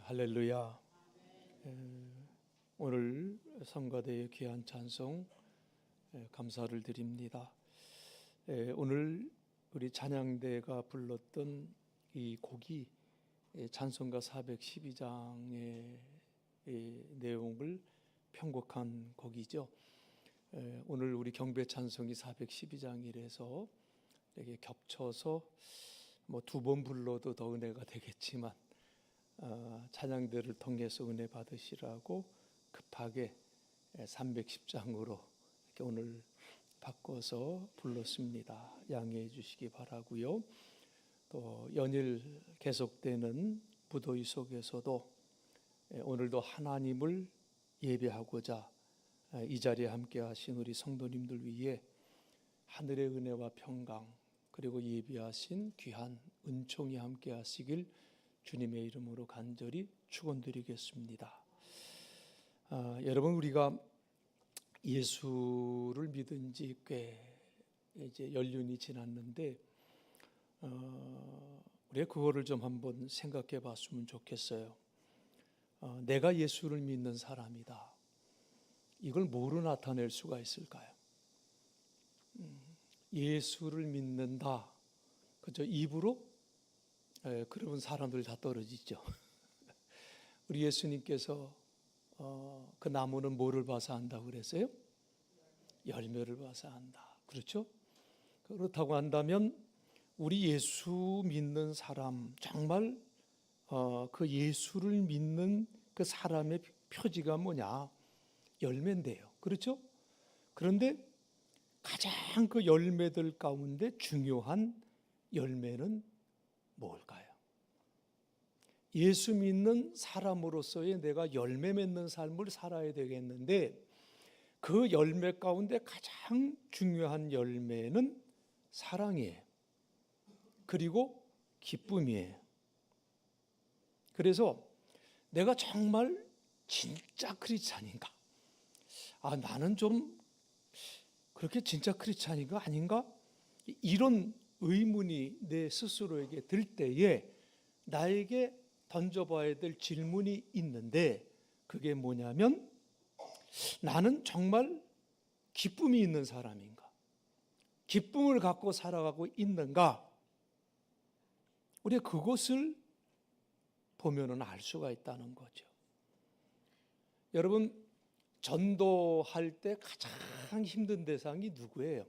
할렐루야. 오늘 성가대의 귀한 찬송 감사를 드립니다. 오늘 우리 찬양대가 불렀던 이 곡이 찬송가 412장의 내용을 편곡한 곡이죠. 오늘 우리 경배 찬송이 412장이라서 이렇게 겹쳐서 뭐 두 번 불러도 더 은혜가 되겠지만 찬양대를 통해서 은혜 받으시라고 급하게 310장으로 이렇게 오늘 바꿔서 불렀습니다. 양해해 주시기 바라고요. 또 연일 계속되는 무더위 속에서도 오늘도 하나님을 예배하고자 이 자리에 함께 하신 우리 성도님들 위해 하늘의 은혜와 평강 그리고 예비하신 귀한 은총이 함께 하시길 주님의 이름으로 간절히 축원드리겠습니다. 여러분, 우리가 예수를 믿은 지 꽤 이제 연륜이 지났는데 우리가 그거를 좀 한번 생각해 봤으면 좋겠어요. 내가 예수를 믿는 사람이다. 이걸 뭐로 나타낼 수가 있을까요? 예수를 믿는다. 그저 입으로? 그러면 사람들 다 떨어지죠. 우리 예수님께서 그 나무는 뭐를 봐서 안다고 그랬어요? 열매를 봐서 안다. 그렇죠? 그렇다고 한다면 우리 예수 믿는 사람, 정말 그 예수를 믿는 그 사람의 표지가 뭐냐? 열매인데요. 그렇죠? 그런데 가장 그 열매들 가운데 중요한 열매는 뭘까요? 예수 믿는 사람으로서의 내가 열매 맺는 삶을 살아야 되겠는데 그 열매 가운데 가장 중요한 열매는 사랑이에요. 그리고 기쁨이에요. 그래서 내가 정말 진짜 크리스찬인가? 나는 좀 그렇게 진짜 크리스찬인가 아닌가? 이런 의문이 내 스스로에게 들 때에 나에게 던져봐야 될 질문이 있는데 그게 뭐냐면 나는 정말 기쁨이 있는 사람인가? 기쁨을 갖고 살아가고 있는가? 우리가 그것을 보면은 알 수가 있다는 거죠. 여러분, 전도할 때 가장 힘든 대상이 누구예요?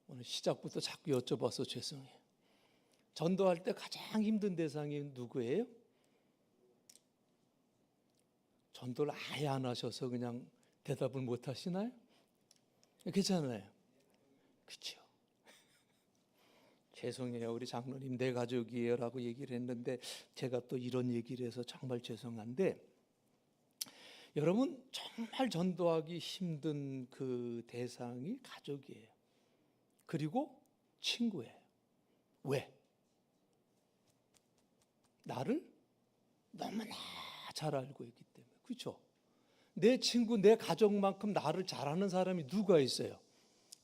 오늘 시작부터 자꾸 여쭤봐서 죄송해요. 전도할 때 가장 힘든 대상이 누구예요? 전도를 아예 안 하셔서 그냥 대답을 못 하시나요? 괜찮아요. 그렇죠. 죄송해요. 우리 장로님 내 가족이에요 라고 얘기를 했는데 제가 또 이런 얘기를 해서 정말 죄송한데 여러분, 정말 전도하기 힘든 그 대상이 가족이에요. 그리고 친구예요. 왜? 나를 너무나 잘 알고 있기 때문에. 그렇죠? 내 친구, 내 가족만큼 나를 잘 아는 사람이 누가 있어요?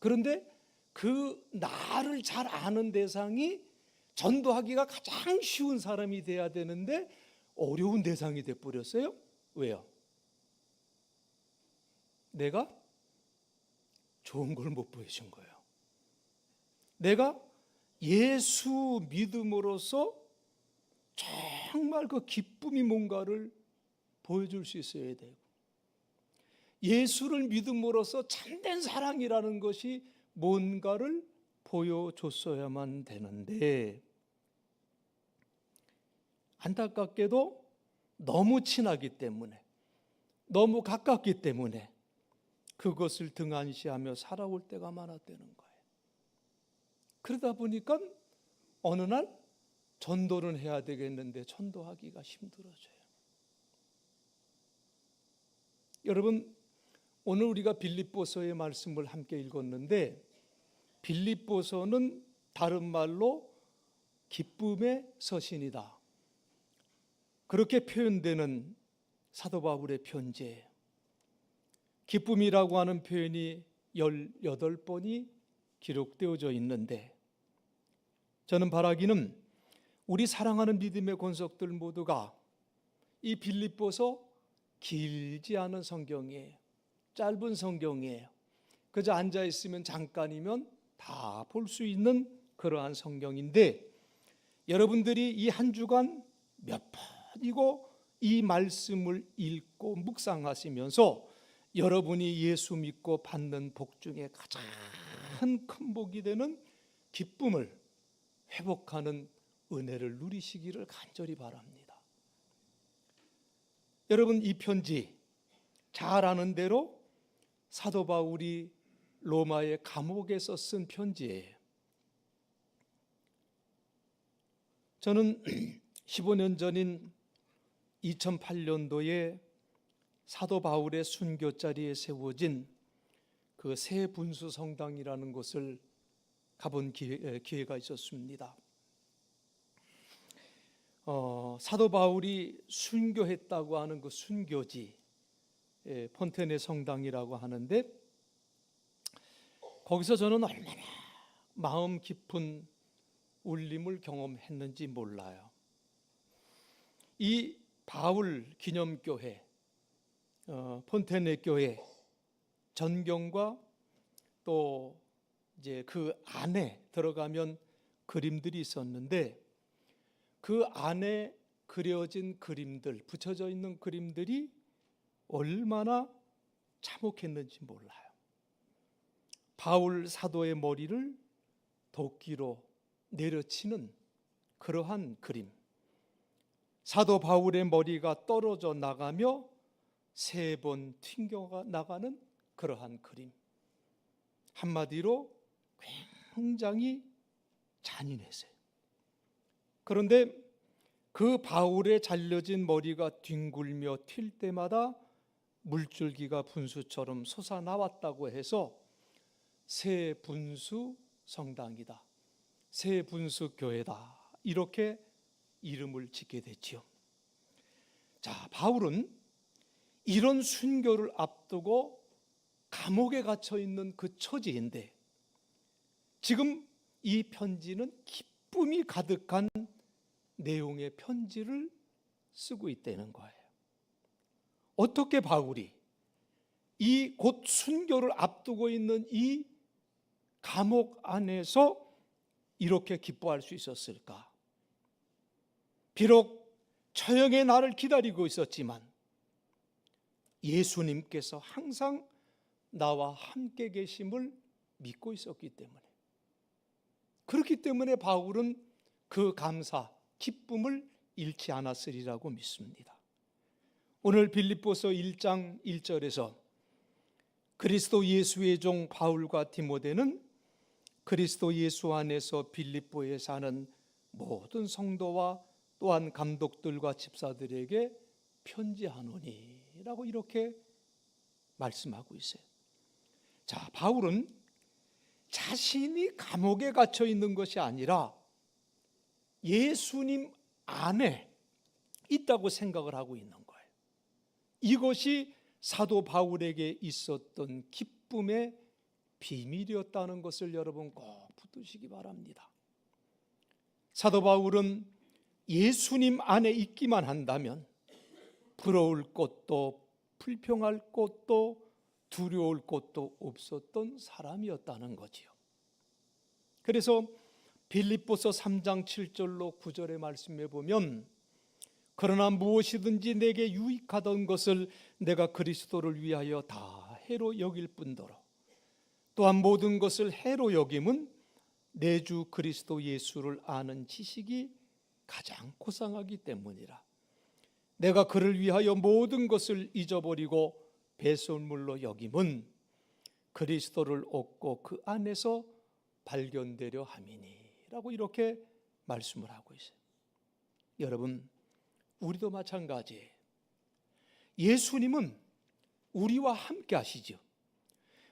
그런데 그 나를 잘 아는 대상이 전도하기가 가장 쉬운 사람이 돼야 되는데 어려운 대상이 돼버렸어요. 왜요? 내가 좋은 걸 못 보여준 거예요. 내가 예수 믿음으로써 정말 그 기쁨이 뭔가를 보여줄 수 있어야 되고 예수를 믿음으로써 참된 사랑이라는 것이 뭔가를 보여줬어야만 되는데 안타깝게도 너무 친하기 때문에 너무 가깝기 때문에 그것을 등한시하며 살아올 때가 많았다는 거예요. 그러다 보니까 어느 날 전도를 해야 되겠는데 전도하기가 힘들어져요. 여러분, 오늘 우리가 빌립보서의 말씀을 함께 읽었는데 빌립보서는 다른 말로 기쁨의 서신이다. 그렇게 표현되는 사도 바울의 편지예요. 기쁨이라고 하는 표현이 18번이 기록되어져 있는데 저는 바라기는 우리 사랑하는 믿음의 권속들 모두가 이 빌립보서 길지 않은 성경이에요. 짧은 성경이에요. 그저 앉아 있으면 잠깐이면 다 볼 수 있는 그러한 성경인데, 여러분들이 이 한 주간 몇 번이고 이 말씀을 읽고 묵상하시면서 여러분이 예수 믿고 받는 복 중에 가장 큰 복이 되는 기쁨을 회복하는 은혜를 누리시기를 간절히 바랍니다. 여러분, 이 편지 잘 아는 대로 사도 바울이 로마의 감옥에서 쓴 편지예요. 저는 15년 전인 2008년도에 사도 바울의 순교 자리에 세워진 그 새 분수 성당이라는 곳을 가본 기회가 있었습니다. 사도 바울이 순교했다고 하는 그 순교지, 폰테네 성당이라고 하는데, 거기서 저는 얼마나 마음 깊은 울림을 경험했는지 몰라요. 이 바울 기념교회, 폰테네 교회 전경과 또 이제 그 안에 들어가면 그림들이 있었는데, 그 안에 그려진 그림들, 붙여져 있는 그림들이 얼마나 참혹했는지 몰라요. 바울 사도의 머리를 도끼로 내려치는 그러한 그림, 사도 바울의 머리가 떨어져 나가며 3번 튕겨 나가는 그러한 그림, 한마디로 굉장히 잔인했어요. 그런데 그 바울의 잘려진 머리가 뒹굴며 튈 때마다 물줄기가 분수처럼 솟아나왔다고 해서 새 분수 성당이다, 새 분수 교회다, 이렇게 이름을 짓게 됐지요. 자, 바울은 이런 순교를 앞두고 감옥에 갇혀 있는 그 처지인데, 지금 이 편지는 기쁨이 가득한 내용의 편지를 쓰고 있다는 거예요. 어떻게 바울이 이 곧 순교를 앞두고 있는 이 감옥 안에서 이렇게 기뻐할 수 있었을까? 비록 처형의 날을 기다리고 있었지만 예수님께서 항상 나와 함께 계심을 믿고 있었기 때문에, 그렇기 때문에 바울은 그 감사, 기쁨을 잃지 않았으리라고 믿습니다. 오늘 빌립보서 1장 1절에서 그리스도 예수의 종 바울과 디모데는 그리스도 예수 안에서 빌립보에 사는 모든 성도와 또한 감독들과 집사들에게 편지하노니 라고 이렇게 말씀하고 있어요. 자, 바울은 자신이 감옥에 갇혀 있는 것이 아니라 예수님 안에 있다고 생각을 하고 있는 거예요. 이것이 사도 바울에게 있었던 기쁨의 비밀이었다는 것을 여러분 꼭 붙드시기 바랍니다. 사도 바울은 예수님 안에 있기만 한다면 부러울 것도 불평할 것도 두려울 것도 없었던 사람이었다는 거지요. 그래서 빌립보서 3장 7절로 9절의 말씀에 보면, 그러나 무엇이든지 내게 유익하던 것을 내가 그리스도를 위하여 다 해로 여길 뿐더러 또한 모든 것을 해로 여김은 내 주 그리스도 예수를 아는 지식이 가장 고상하기 때문이라. 내가 그를 위하여 모든 것을 잊어버리고 배설물로 여김은 그리스도를 얻고 그 안에서 발견되려 함이니 라고 이렇게 말씀을 하고 있어요. 여러분, 우리도 마찬가지예요. 예수님은 우리와 함께 하시죠.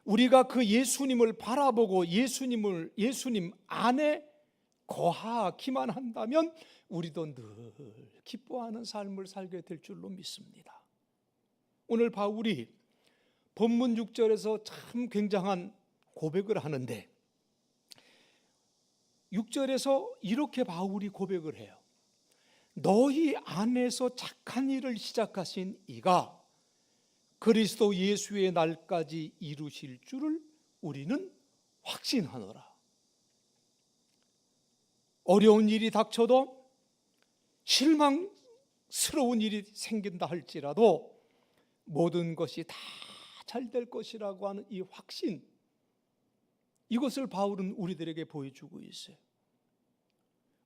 우리가 그 예수님을 바라보고 예수님 안에 거하기만 한다면 우리도 늘 기뻐하는 삶을 살게 될 줄로 믿습니다. 오늘 바울이 본문 6절에서 참 굉장한 고백을 하는데, 6절에서 이렇게 바울이 고백을 해요. 너희 안에서 착한 일을 시작하신 이가 그리스도 예수의 날까지 이루실 줄을 우리는 확신하노라. 어려운 일이 닥쳐도 실망스러운 일이 생긴다 할지라도 모든 것이 다 잘 될 것이라고 하는 이 확신, 이것을 바울은 우리들에게 보여주고 있어요.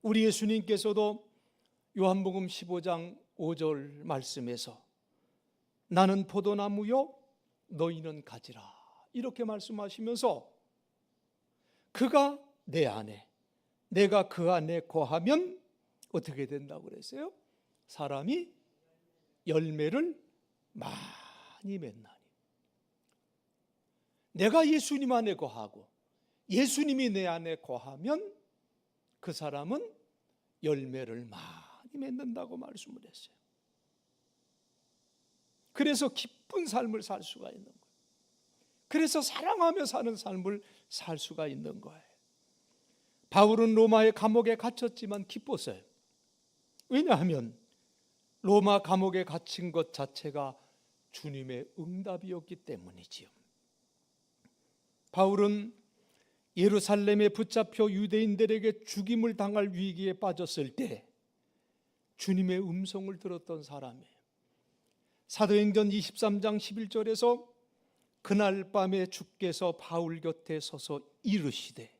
우리 예수님께서도 요한복음 15장 5절 말씀에서 나는 포도나무요 너희는 가지라 이렇게 말씀하시면서 그가 내 안에 내가 그 안에 거하면 어떻게 된다고 그랬어요? 사람이 열매를 많이 맺나니. 내가 예수님 안에 거하고 예수님이 내 안에 거하면 그 사람은 열매를 많이 맺는다고 말씀을 했어요. 그래서 기쁜 삶을 살 수가 있는 거예요. 그래서 사랑하며 사는 삶을 살 수가 있는 거예요. 바울은 로마의 감옥에 갇혔지만 기뻤어요. 왜냐하면 로마 감옥에 갇힌 것 자체가 주님의 응답이었기 때문이지요. 바울은 예루살렘에 붙잡혀 유대인들에게 죽임을 당할 위기에 빠졌을 때 주님의 음성을 들었던 사람이에요. 사도행전 23장 11절에서 그날 밤에 주께서 바울 곁에 서서 이르시되,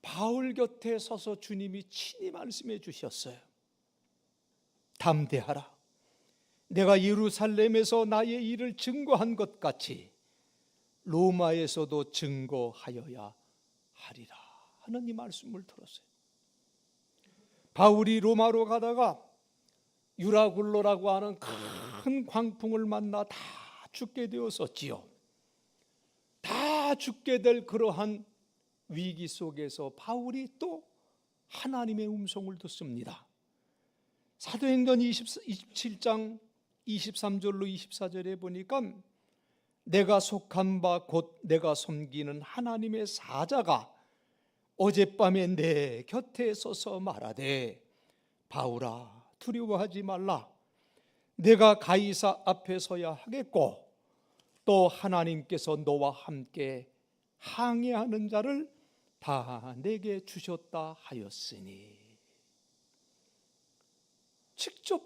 바울 곁에 서서 주님이 친히 말씀해 주셨어요. 담대하라. 내가 예루살렘에서 나의 일을 증거한 것 같이 로마에서도 증거하여야 하리라 하는 이 말씀을 들었어요. 바울이 로마로 가다가 유라굴로라고 하는 큰 광풍을 만나 다 죽게 되었었지요. 다 죽게 될 그러한 위기 속에서 바울이 또 하나님의 음성을 듣습니다. 사도행전 27장 23절로 24절에 보니까 내가 속한 바 곧 내가 섬기는 하나님의 사자가 어젯밤에 내 곁에 서서 말하되, 바울아 두려워하지 말라. 내가 가이사 앞에 서야 하겠고 또 하나님께서 너와 함께 항해하는 자를 다 내게 주셨다 하였으니. 직접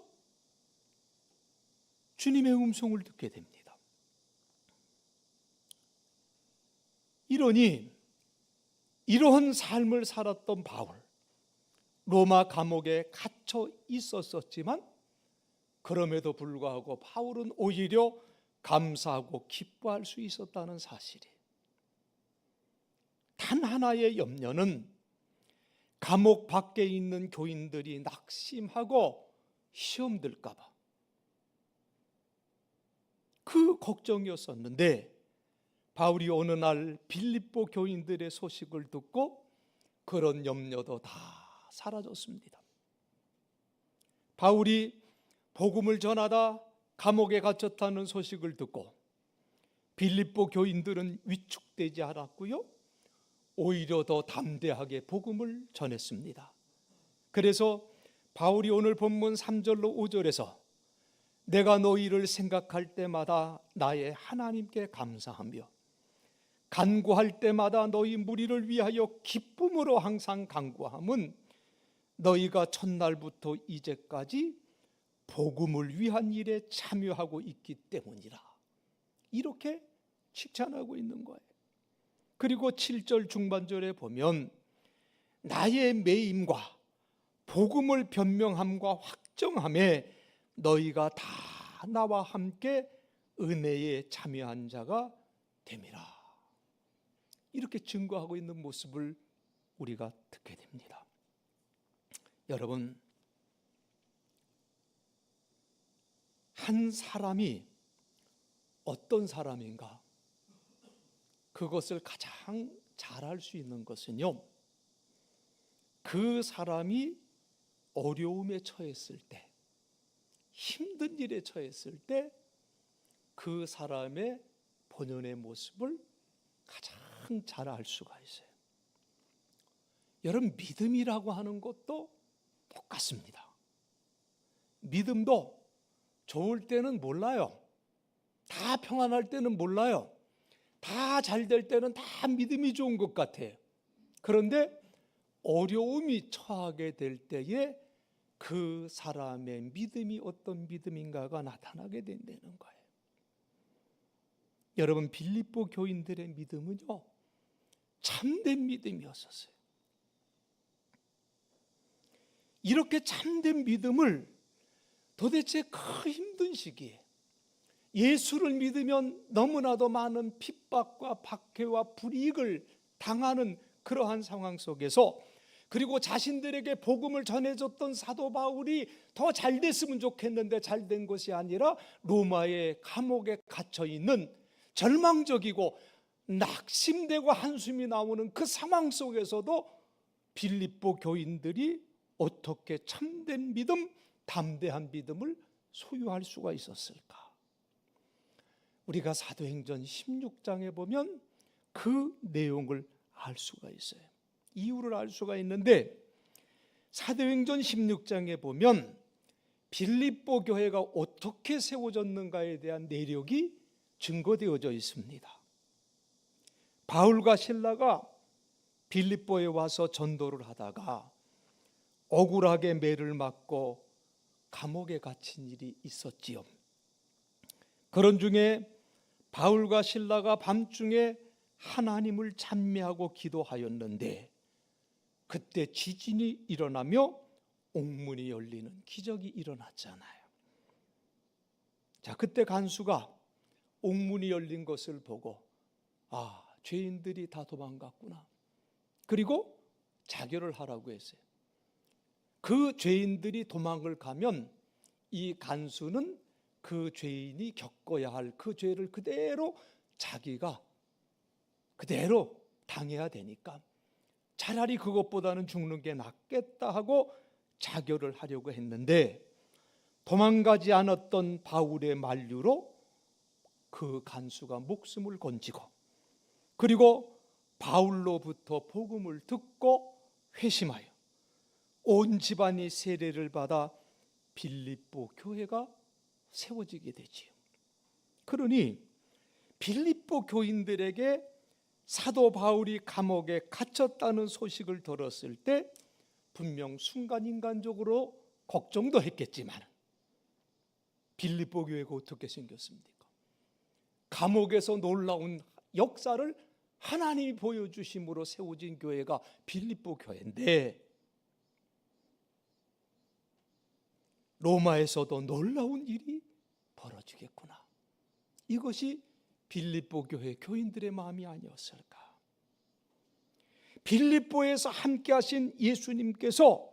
주님의 음성을 듣게 됩니다. 이러니 이러한 삶을 살았던 바울, 로마 감옥에 갇혀 있었지만 그럼에도 불구하고 바울은 오히려 감사하고 기뻐할 수 있었다는 사실이, 단 하나의 염려는 감옥 밖에 있는 교인들이 낙심하고 시험 들까 봐, 그 걱정이었었는데 바울이 어느 날 빌립보 교인들의 소식을 듣고 그런 염려도 다 사라졌습니다. 바울이 복음을 전하다 감옥에 갇혔다는 소식을 듣고 빌립보 교인들은 위축되지 않았고요, 오히려 더 담대하게 복음을 전했습니다. 그래서 바울이 오늘 본문 3절로 5절에서 내가 너희를 생각할 때마다 나의 하나님께 감사하며 간구할 때마다 너희 무리를 위하여 기쁨으로 항상 간구함은 너희가 첫날부터 이제까지 복음을 위한 일에 참여하고 있기 때문이라. 이렇게 칭찬하고 있는 거예요. 그리고 7절 중반절에 보면 나의 매임과 복음을 변명함과 확정함에 너희가 다 나와 함께 은혜에 참여한 자가 됨이라. 이렇게 증거하고 있는 모습을 우리가 듣게 됩니다. 여러분, 한 사람이 어떤 사람인가, 그것을 가장 잘 알 수 있는 것은요, 그 사람이 어려움에 처했을 때, 힘든 일에 처했을 때 그 사람의 본연의 모습을 가장 잘 알 수가 있어요. 여러분, 믿음이라고 하는 것도 똑같습니다. 믿음도 좋을 때는 몰라요. 다 평안할 때는 몰라요. 다 잘 될 때는 다 믿음이 좋은 것 같아요. 그런데 어려움이 처하게 될 때에 그 사람의 믿음이 어떤 믿음인가가 나타나게 된다는 거예요. 여러분, 빌립보 교인들의 믿음은요, 참된 믿음이었었어요. 이렇게 참된 믿음을 도대체 그 힘든 시기에 예수를 믿으면 너무나도 많은 핍박과 박해와 불이익을 당하는 그러한 상황 속에서, 그리고 자신들에게 복음을 전해줬던 사도 바울이 더 잘 됐으면 좋겠는데 잘 된 것이 아니라 로마의 감옥에 갇혀 있는 절망적이고 낙심되고 한숨이 나오는 그 상황 속에서도 빌립보 교인들이 어떻게 참된 믿음, 담대한 믿음을 소유할 수가 있었을까? 우리가 사도행전 16장에 보면 그 내용을 알 수가 있어요. 이유를 알 수가 있는데, 사도행전 16장에 보면 빌립보 교회가 어떻게 세워졌는가에 대한 내력이 증거되어져 있습니다. 바울과 실라가 빌립보에 와서 전도를 하다가 억울하게 매를 맞고 감옥에 갇힌 일이 있었지요. 그런 중에 바울과 실라가 밤중에 하나님을 찬미하고 기도하였는데, 그때 지진이 일어나며 옥문이 열리는 기적이 일어났잖아요. 자, 그때 간수가 옥문이 열린 것을 보고, 아, 죄인들이 다 도망갔구나. 그리고 자결을 하라고 했어요. 그 죄인들이 도망을 가면 이 간수는 그 죄인이 겪어야 할 그 죄를 그대로 자기가 그대로 당해야 되니까 차라리 그것보다는 죽는 게 낫겠다 하고 자결을 하려고 했는데, 도망가지 않았던 바울의 만류로 그 간수가 목숨을 건지고, 그리고 바울로부터 복음을 듣고 회심하여 온 집안이 세례를 받아 빌립보 교회가 세워지게 되지요. 그러니 빌립보 교인들에게 사도 바울이 감옥에 갇혔다는 소식을 들었을 때 분명 순간인간적으로 걱정도 했겠지만, 빌립보 교회가 어떻게 생겼습니까? 감옥에서 놀라운 역사를 하나님이 보여주심으로 세워진 교회가 빌립보 교회인데, 로마에서도 놀라운 일이 벌어지겠구나. 이것이 빌립보 교회 교인들의 마음이 아니었을까? 빌립보에서 함께 하신 예수님께서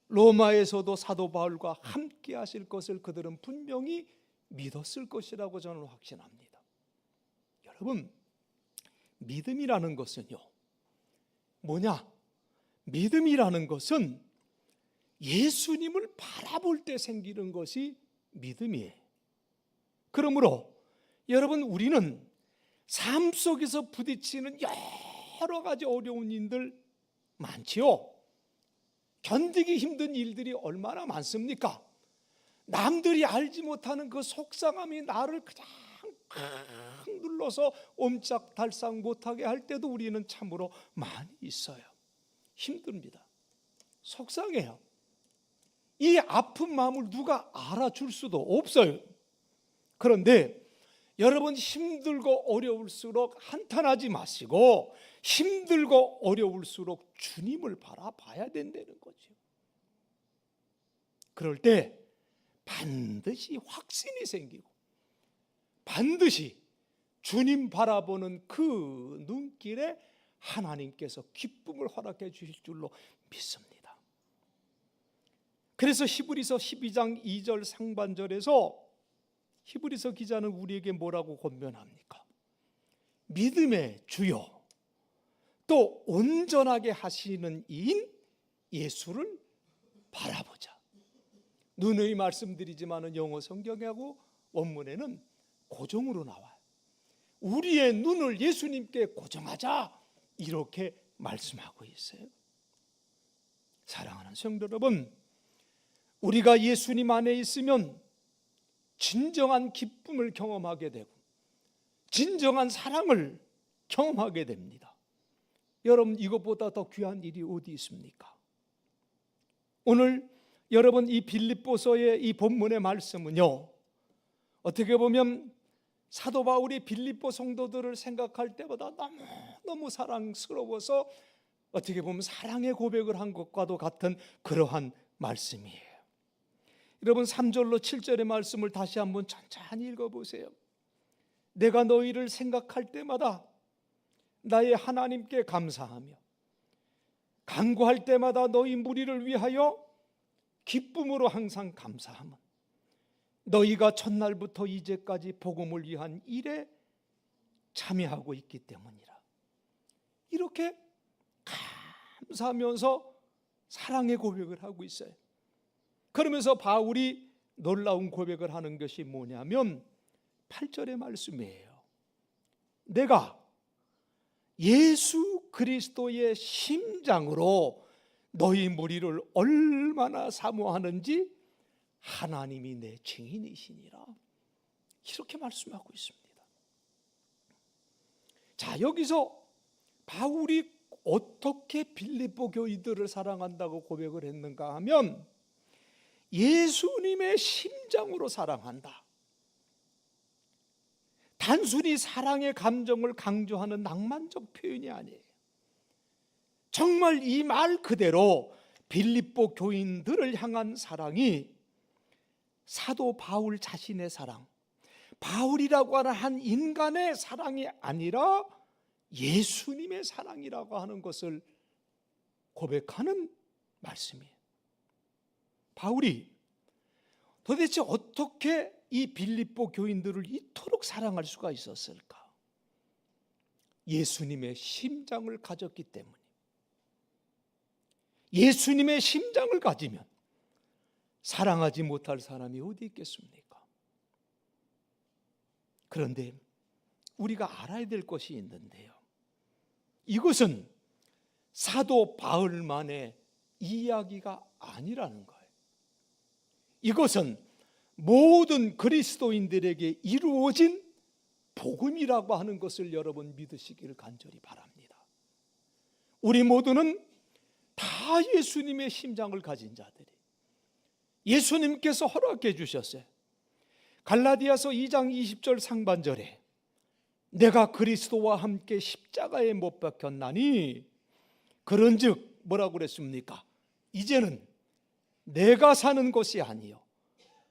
로마에서도 사도 바울과 함께 하실 것을 그들은 분명히 믿었을 것이라고 저는 확신합니다. 여러분, 믿음이라는 것은요, 뭐냐? 믿음이라는 것은 예수님을 바라볼 때 생기는 것이 믿음이에요. 그러므로 여러분, 우리는 삶 속에서 부딪히는 여러 가지 어려운 일들 많지요. 견디기 힘든 일들이 얼마나 많습니까? 남들이 알지 못하는 그 속상함이 나를 그냥 꽉 눌러서 옴짝달싹 못하게 할 때도 우리는 참으로 많이 있어요. 힘듭니다. 속상해요. 이 아픈 마음을 누가 알아줄 수도 없어요. 그런데 여러분, 힘들고 어려울수록 한탄하지 마시고 힘들고 어려울수록 주님을 바라봐야 된다는 거죠. 그럴 때 반드시 확신이 생기고 반드시 주님 바라보는 그 눈길에 하나님께서 기쁨을 허락해 주실 줄로 믿습니다. 그래서 히브리서 12장 2절 상반절에서 히브리서 기자는 우리에게 뭐라고 권면합니까? 믿음의 주요 또 온전하게 하시는 이인 예수를 바라보자. 누누이 말씀드리지만 영어 성경하고 원문에는 고정으로 나와요. 우리의 눈을 예수님께 고정하자, 이렇게 말씀하고 있어요. 사랑하는 성도 여러분, 우리가 예수님 안에 있으면 진정한 기쁨을 경험하게 되고 진정한 사랑을 경험하게 됩니다. 여러분, 이것보다 더 귀한 일이 어디 있습니까? 오늘 여러분, 이 빌립보서의 이 본문의 말씀은요, 어떻게 보면 사도 바울이 빌립보 성도들을 생각할 때보다 너무 사랑스러워서 어떻게 보면 사랑의 고백을 한 것과도 같은 그러한 말씀이에요. 여러분, 3절로 7절의 말씀을 다시 한번 천천히 읽어보세요. 내가 너희를 생각할 때마다 나의 하나님께 감사하며 간구할 때마다 너희 무리를 위하여 기쁨으로 항상 감사함은 너희가 첫날부터 이제까지 복음을 위한 일에 참여하고 있기 때문이라. 이렇게 감사하면서 사랑의 고백을 하고 있어요. 그러면서 바울이 놀라운 고백을 하는 것이 뭐냐면 8절의 말씀이에요. 내가 예수 그리스도의 심장으로 너희 무리를 얼마나 사모하는지 하나님이 내 증인이시니라. 이렇게 말씀하고 있습니다. 자, 여기서 바울이 어떻게 빌립보 교인들을 사랑한다고 고백을 했는가 하면 예수님의 심장으로 사랑한다. 단순히 사랑의 감정을 강조하는 낭만적 표현이 아니에요. 정말 이 말 그대로 빌립보 교인들을 향한 사랑이 사도 바울 자신의 사랑, 바울이라고 하는 한 인간의 사랑이 아니라 예수님의 사랑이라고 하는 것을 고백하는 말씀이에요. 바울이 도대체 어떻게 이 빌립보 교인들을 이토록 사랑할 수가 있었을까? 예수님의 심장을 가졌기 때문에. 예수님의 심장을 가지면 사랑하지 못할 사람이 어디 있겠습니까? 그런데 우리가 알아야 될 것이 있는데요, 이것은 사도 바울만의 이야기가 아니라는 거예요. 이것은 모든 그리스도인들에게 이루어진 복음이라고 하는 것을 여러분 믿으시기를 간절히 바랍니다. 우리 모두는 다 예수님의 심장을 가진 자들이, 예수님께서 허락해 주셨어요. 갈라디아서 2장 20절 상반절에 내가 그리스도와 함께 십자가에 못 박혔나니 그런즉 뭐라고 그랬습니까? 이제는 내가 사는 것이 아니요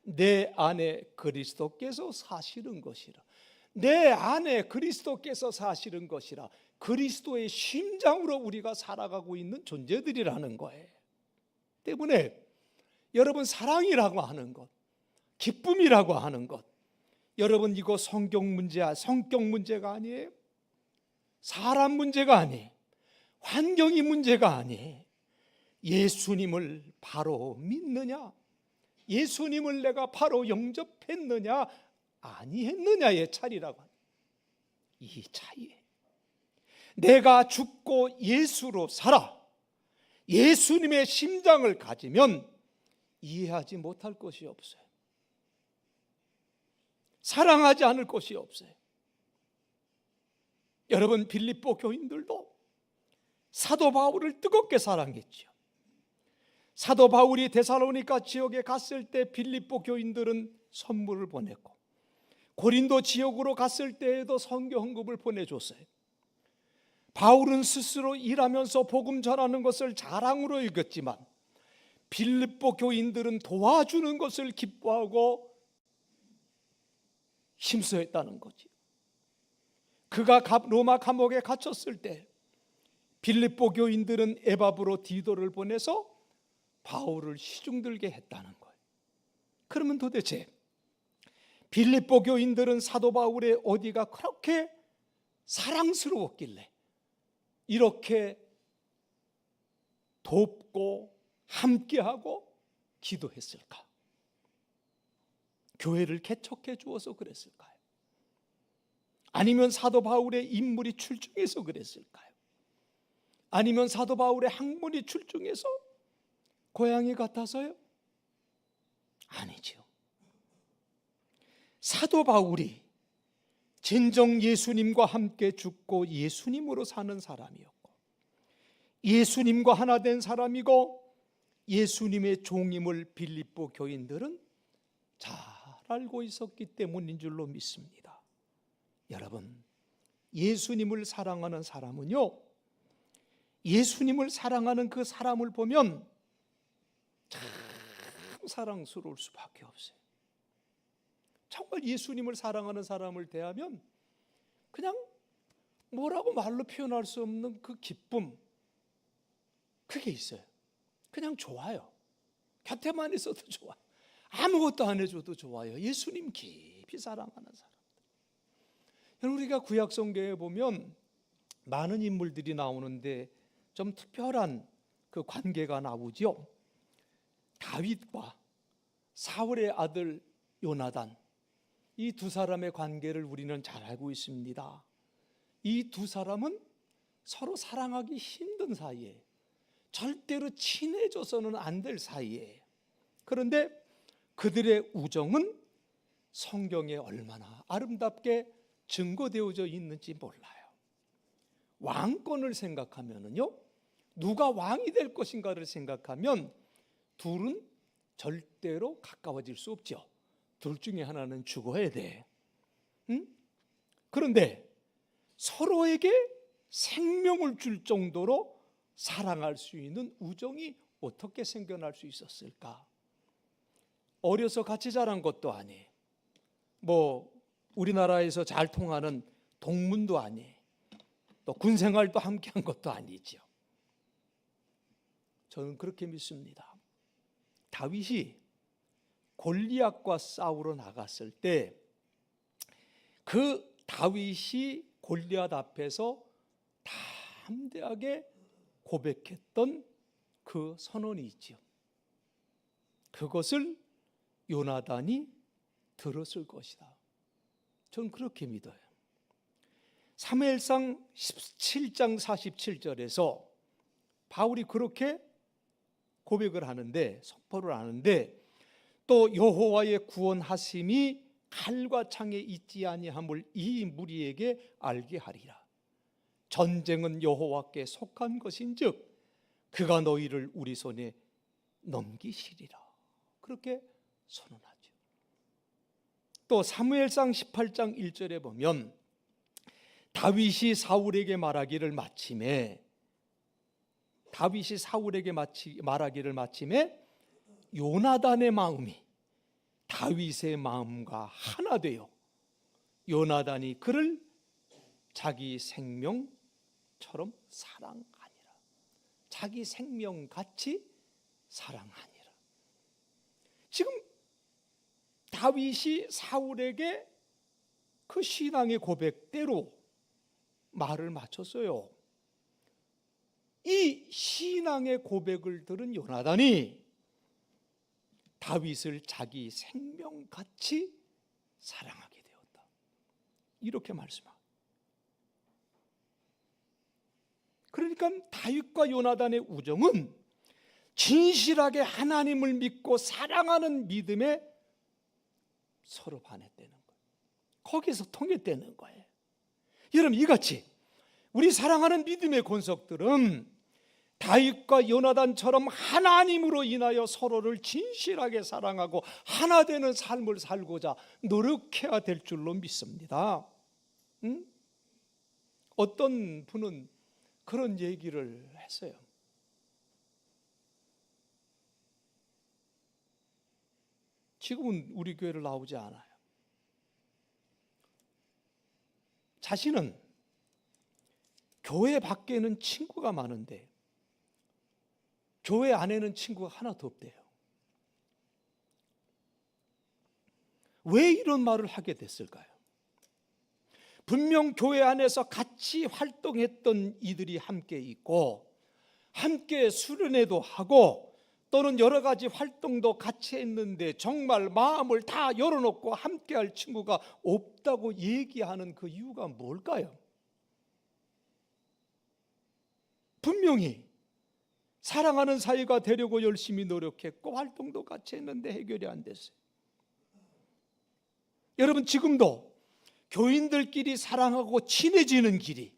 내 안에 그리스도께서 사시는 것이라. 내 안에 그리스도께서 사시는 것이라. 그리스도의 심장으로 우리가 살아가고 있는 존재들이라는 거예요. 때문에 여러분, 사랑이라고 하는 것, 기쁨이라고 하는 것, 여러분, 이거 성격 문제가 아니에요. 사람 문제가 아니에요. 환경이 문제가 아니에요. 예수님을 바로 믿느냐, 예수님을 내가 바로 영접했느냐 아니했느냐의 차이라고 합니다. 이 차이에 내가 죽고 예수로 살아 예수님의 심장을 가지면 이해하지 못할 것이 없어요. 사랑하지 않을 것이 없어요. 여러분, 빌립보 교인들도 사도 바울을 뜨겁게 사랑했죠. 사도 바울이 데살로니가 지역에 갔을 때 빌립보 교인들은 선물을 보냈고, 고린도 지역으로 갔을 때에도 선교 헌금을 보내줬어요. 바울은 스스로 일하면서 복음 전하는 것을 자랑으로 여겼지만 빌립보 교인들은 도와주는 것을 기뻐하고 힘써했다는 거지. 그가 로마 감옥에 갇혔을 때 빌립보 교인들은 에바브로 디도를 보내서 바울을 시중들게 했다는 거예요. 그러면 도대체 빌립보 교인들은 사도 바울의 어디가 그렇게 사랑스러웠길래 이렇게 돕고 함께하고 기도했을까? 교회를 개척해 주어서 그랬을까요? 아니면 사도 바울의 인물이 출중해서 그랬을까요? 아니면 사도 바울의 학문이 출중해서 고향이 같아서요? 아니죠. 사도 바울이 진정 예수님과 함께 죽고 예수님으로 사는 사람이었고, 예수님과 하나 된 사람이고, 예수님의 종임을 빌립보 교인들은 잘 알고 있었기 때문인 줄로 믿습니다. 여러분, 예수님을 사랑하는 사람은요, 예수님을 사랑하는 그 사람을 보면 참 사랑스러울 수밖에 없어요. 정말 예수님을 사랑하는 사람을 대하면 그냥 뭐라고 말로 표현할 수 없는 그 기쁨, 그게 있어요. 그냥 좋아요. 곁에만 있어도 좋아. 아무것도 안 해줘도 좋아요. 예수님 깊이 사랑하는 사람. 우리가 구약 성경에 보면 많은 인물들이 나오는데 좀 특별한 그 관계가 나오죠. 다윗과 사울의 아들 요나단, 이 두 사람의 관계를 우리는 잘 알고 있습니다. 이 두 사람은 서로 사랑하기 힘든 사이에, 절대로 친해져서는 안 될 사이에, 그런데 그들의 우정은 성경에 얼마나 아름답게 증거되어져 있는지 몰라요. 왕권을 생각하면요, 누가 왕이 될 것인가를 생각하면 둘은 절대로 가까워질 수 없죠. 둘 중에 하나는 죽어야 돼. 그런데 서로에게 생명을 줄 정도로 사랑할 수 있는 우정이 어떻게 생겨날 수 있었을까? 어려서 같이 자란 것도 아니, 우리나라에서 잘 통하는 동문도 아니, 또 군생활도 함께한 것도 아니죠. 저는 그렇게 믿습니다. 다윗이 골리앗과 싸우러 나갔을 때 그 다윗이 골리앗 앞에서 담대하게 고백했던 그 선언이 있죠. 그것을 요나단이 들었을 것이다. 저는 그렇게 믿어요. 사무엘상 17장 47절에서 바울이 그렇게 고백을 하는데, 선포를 하는데, 또 여호와의 구원하심이 칼과 창에 있지 아니함을 이 무리에게 알게 하리라. 전쟁은 여호와께 속한 것인즉 그가 너희를 우리 손에 넘기시리라. 그렇게 선언하죠. 또 사무엘상 18장 1절에 보면 다윗이 사울에게 말하기를 마침에 요나단의 마음이 다윗의 마음과 하나 되어 요나단이 그를 자기 생명처럼 사랑하니라. 자기 생명같이 사랑하니라. 지금 다윗이 사울에게 그 신앙의 고백대로 말을 마쳤어요. 이 신앙의 고백을 들은 요나단이 다윗을 자기 생명같이 사랑하게 되었다. 이렇게 말씀합니다. 그러니까 다윗과 요나단의 우정은 진실하게 하나님을 믿고 사랑하는 믿음에 서로 반했다는 거예요. 거기서 통했다는 거예요. 여러분, 이같이 우리 사랑하는 믿음의 권속들은 다윗과 요나단처럼 하나님으로 인하여 서로를 진실하게 사랑하고 하나 되는 삶을 살고자 노력해야 될 줄로 믿습니다. 어떤 분은 그런 얘기를 했어요. 지금은 우리 교회를 나오지 않아요. 자신은 교회 밖에는 친구가 많은데 교회 안에는 친구가 하나도 없대요. 왜 이런 말을 하게 됐을까요? 분명 교회 안에서 같이 활동했던 이들이 함께 있고 함께 수련회도 하고 또는 여러 가지 활동도 같이 했는데 정말 마음을 다 열어놓고 함께할 친구가 없다고 얘기하는 그 이유가 뭘까요? 분명히 사랑하는 사이가 되려고 열심히 노력했고 활동도 같이 했는데 해결이 안 됐어요. 여러분, 지금도 교인들끼리 사랑하고 친해지는 길이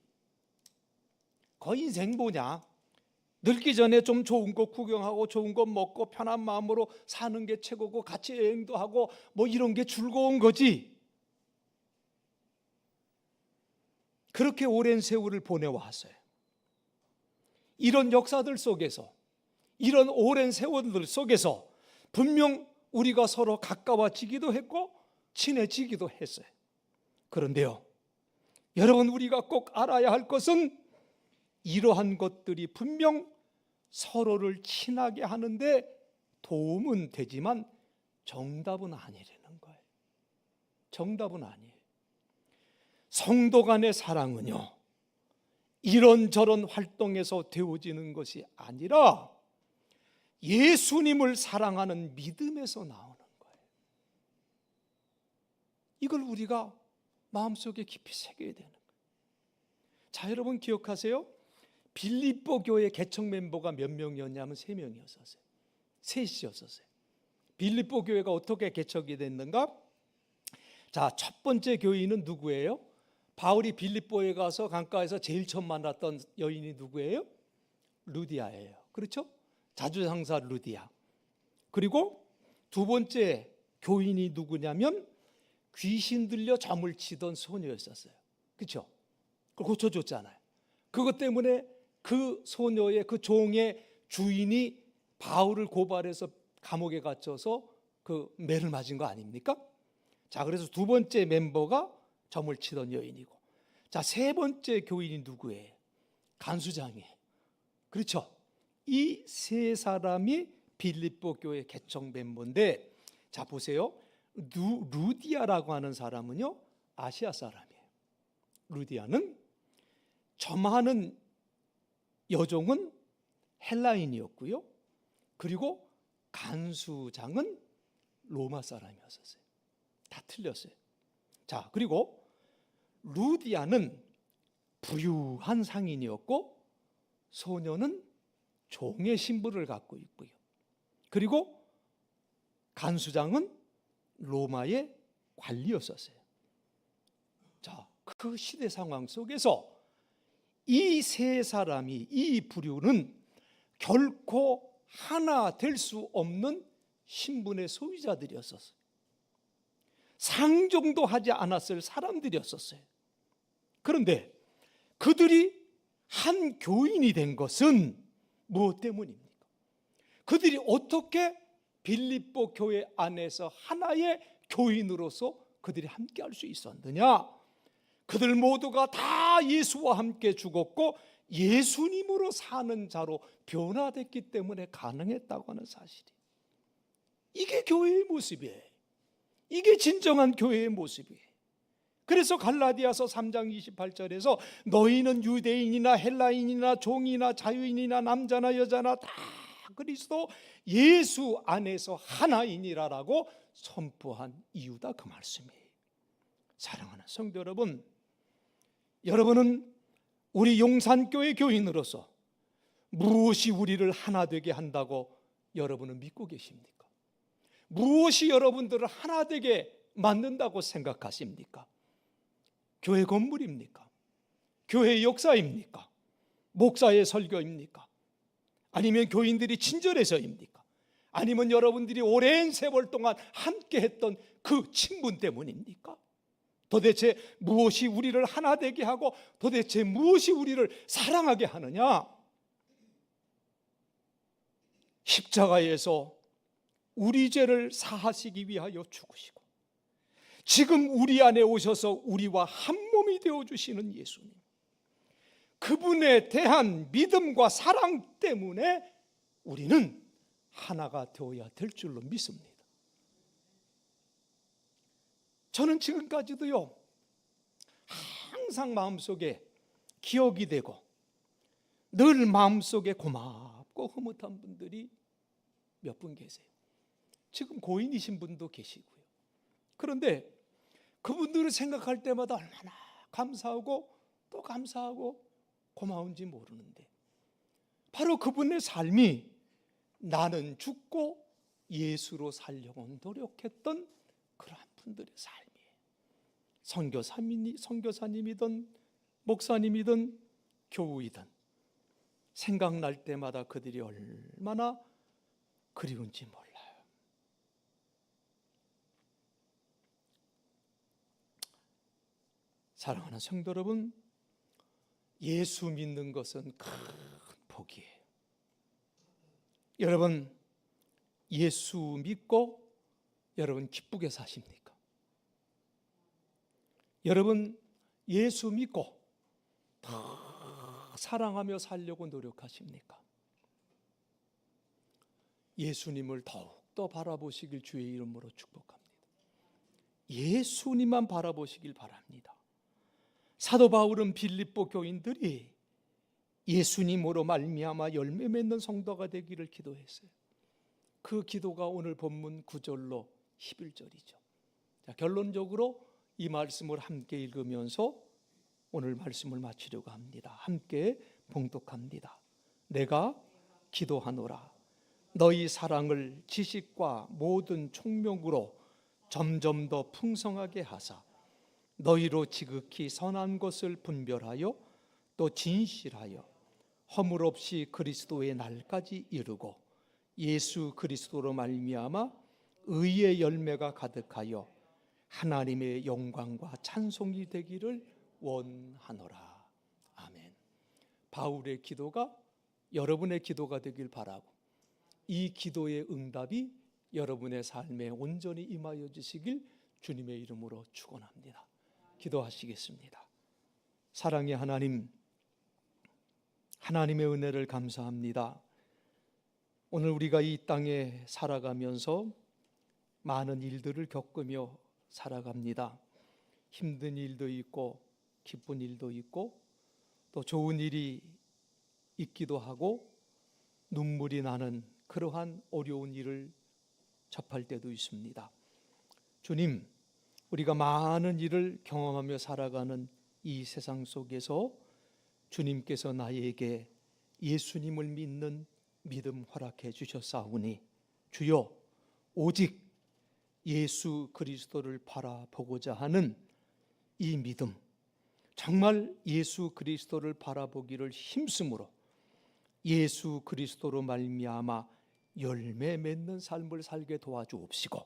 거의 인생 뭐냐? 늙기 전에 좀 좋은 거 구경하고 좋은 거 먹고 편한 마음으로 사는 게 최고고 같이 여행도 하고 뭐 이런 게 즐거운 거지. 그렇게 오랜 세월을 보내왔어요. 이런 역사들 속에서, 이런 오랜 세월들 속에서 분명 우리가 서로 가까워지기도 했고 친해지기도 했어요. 그런데요, 여러분, 우리가 꼭 알아야 할 것은 이러한 것들이 분명 서로를 친하게 하는데 도움은 되지만 정답은 아니라는 거예요. 정답은 아니에요. 성도 간의 사랑은요, 이런저런 활동에서 되어지는 것이 아니라 예수님을 사랑하는 믿음에서 나오는 거예요. 이걸 우리가 마음속에 깊이 새겨야 되는 거예요. 자, 여러분 기억하세요? 빌립보 교회 개척 멤버가 몇 명이었냐면 3명이었어요. 셋이었어요. 빌립보 교회가 어떻게 개척이 됐는가? 자, 첫 번째 교인은 누구예요? 바울이 빌립보에 가서 강가에서 제일 처음 만났던 여인이 누구예요? 루디아예요. 그렇죠? 자주상사 루디아. 그리고 두 번째 교인이 누구냐면 귀신 들려 점을 치던 소녀였었어요. 그렇죠? 그걸 고쳐줬잖아요. 그것 때문에 그 소녀의, 그 종의 주인이 바울을 고발해서 감옥에 갇혀서 그 매를 맞은 거 아닙니까? 자, 그래서 두 번째 멤버가 점을 치던 여인이고, 자, 세 번째 교인이 누구예요? 간수장이에요. 그렇죠? 이 세 사람이 빌립보 교회 개척 멤버인데, 자 보세요. 루디아라고 하는 사람은요, 아시아 사람이에요. 루디아는 점하는 여종은 헬라인이었고요. 그리고 간수장은 로마 사람이었어요. 다 틀렸어요. 자, 그리고 루디아는 부유한 상인이었고 소녀는 종의 신분을 갖고 있고요. 그리고 간수장은 로마의 관리였었어요. 자, 그 시대 상황 속에서 이 세 사람이, 이 부류는 결코 하나 될 수 없는 신분의 소유자들이었었어요. 상종도 하지 않았을 사람들이었었어요. 그런데 그들이 한 교인이 된 것은 무엇 때문입니까? 그들이 어떻게 빌립보 교회 안에서 하나의 교인으로서 그들이 함께 할 수 있었느냐? 그들 모두가 다 예수와 함께 죽었고 예수님으로 사는 자로 변화됐기 때문에 가능했다고 하는 사실이, 이게 교회의 모습이에요. 이게 진정한 교회의 모습이에요. 그래서 갈라디아서 3장 28절에서 너희는 유대인이나 헬라인이나 종이나 자유인이나 남자나 여자나 다 그리스도 예수 안에서 하나이니라라고 선포한 이유다, 그 말씀이에요. 사랑하는 성도 여러분, 여러분은 우리 용산교회 교인으로서 무엇이 우리를 하나 되게 한다고 여러분은 믿고 계십니까? 무엇이 여러분들을 하나 되게 만든다고 생각하십니까? 교회 건물입니까? 교회 역사입니까? 목사의 설교입니까? 아니면 교인들이 친절해서입니까? 아니면 여러분들이 오랜 세월 동안 함께 했던 그 친분 때문입니까? 도대체 무엇이 우리를 하나 되게 하고 도대체 무엇이 우리를 사랑하게 하느냐? 십자가에서 우리 죄를 사하시기 위하여 죽으시고 지금 우리 안에 오셔서 우리와 한 몸이 되어주시는 예수님, 그분에 대한 믿음과 사랑 때문에 우리는 하나가 되어야 될 줄로 믿습니다. 저는 지금까지도요, 항상 마음속에 기억이 되고 늘 마음속에 고맙고 흐뭇한 분들이 몇 분 계세요. 지금 고인이신 분도 계시고요. 그런데 그분들을 생각할 때마다 얼마나 감사하고 또 감사하고 고마운지 모르는데, 바로 그분의 삶이 나는 죽고 예수로 살려고 노력했던 그러한 분들의 삶이에요. 선교사님이든 목사님이든 교우이든 생각날 때마다 그들이 얼마나 그리운지 몰라요. 사랑하는 성도 여러분, 예수 믿는 것은 큰 복이에요. 여러분, 예수 믿고 여러분 기쁘게 사십니까? 여러분, 예수 믿고 다 사랑하며 살려고 노력하십니까? 예수님을 더욱더 바라보시길 주의 이름으로 축복합니다. 예수님만 바라보시길 바랍니다. 사도 바울은 빌립보 교인들이 예수님으로 말미암아 열매 맺는 성도가 되기를 기도했어요. 그 기도가 오늘 본문 9절로 11절이죠. 자, 결론적으로 이 말씀을 함께 읽으면서 오늘 말씀을 마치려고 합니다. 함께 봉독합니다. 내가 기도하노라. 너희 사랑을 지식과 모든 총명으로 점점 더 풍성하게 하사 너희로 지극히 선한 것을 분별하여 또 진실하여 허물 없이 그리스도의 날까지 이르고 예수 그리스도로 말미암아 의의 열매가 가득하여 하나님의 영광과 찬송이 되기를 원하노라. 아멘. 바울의 기도가 여러분의 기도가 되길 바라고 이 기도의 응답이 여러분의 삶에 온전히 임하여 주시길 주님의 이름으로 축원합니다. 기도하시겠습니다. 사랑의 하나님, 하나님의 은혜를 감사합니다. 오늘 우리가 이 땅에 살아가면서 많은 일들을 겪으며 살아갑니다. 힘든 일도 있고 기쁜 일도 있고 또 좋은 일이 있기도 하고 눈물이 나는 그러한 어려운 일을 접할 때도 있습니다. 주님, 우리가 많은 일을 경험하며 살아가는 이 세상 속에서 주님께서 나에게 예수님을 믿는 믿음 허락해 주셨사오니 주여 오직 예수 그리스도를 바라보고자 하는 이 믿음, 정말 예수 그리스도를 바라보기를 힘쓰므로 예수 그리스도로 말미암아 열매 맺는 삶을 살게 도와주옵시고